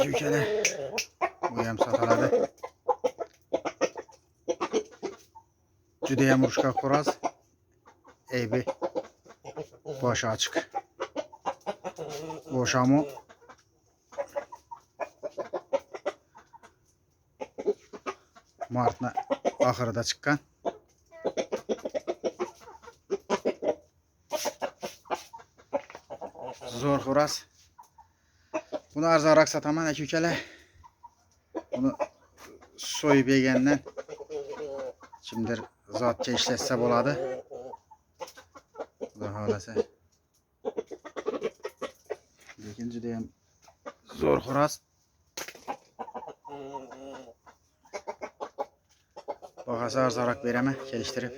ülkede bu ham sotiladi. Judayam urushqoq xo'roz. Aybi boshi ochiq. Bo'shami martning oxirida chiqqan. Zo'r xo'roz. Buni arzonroq sotaman aka-ukalar. Buni so'yib yegandan kimdir zotcha ishlatsa bo'ladi. Xudo xolasa. Lekin juda ham zo'r xo'roz. Bahasi arzonroq beraman, kelishtirib.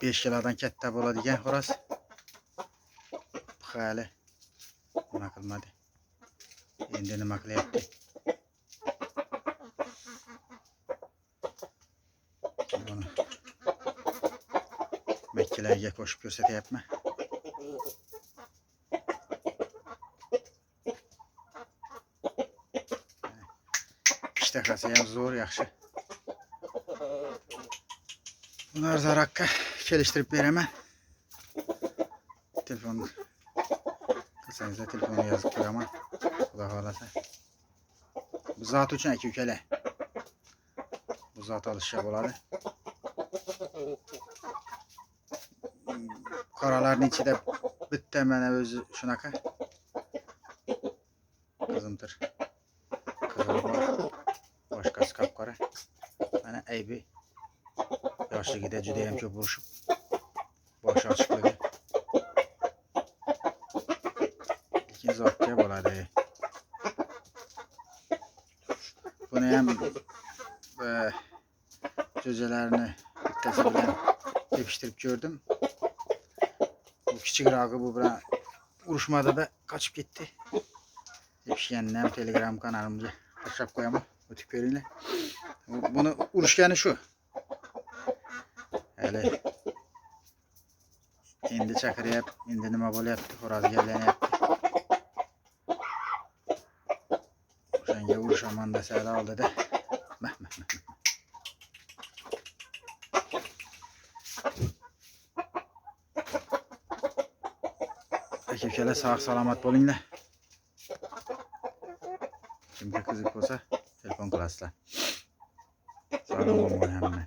5 kilodan katta bo'ladigan xo'roz. Hali nima qilmadi. Endi nima qilyapti? Buni makkalarga qo'shib ko'rsatyapman. Ishtahasi ham zo'r, yaxshi. Buni arzonroqqa kelishtirib beraman. Telefon qilsangizlar telefonni yozib qo'yaman. Xudo xolasa. Bu zot uchun aka-ukalar. Bu zot olishga bo'ladi. Qoralarning ichida bitta mana o'zi shunaqa. Qizimtir. Qizil bor. Boshqasi qop-qora. Mana aybi yoshligida juda ham ko'p urishib boshi ochiqligi. Lekin zotga bo'ladi. Buni ham jo'jalarni bittasi bilan tepishtirib ko'rdim. Bu kichikrog'i bu bilan urushmadida qochib ketdi. Tepishganini ham Telegram kanalimga tashlab qo'yaman. O'tib ko'ringlar. Buni urushgani shu. Hali endi chaqiryapti, endi nima bo'lyapti? Xo'rozga aylanyapti. O'shanga urushaman desalar oldida. Aka-ukalar sog' salomat bo'linglar. Kimga qiziq bo'lsa telefon qilasizlar. Sog' bo'linglar hamma.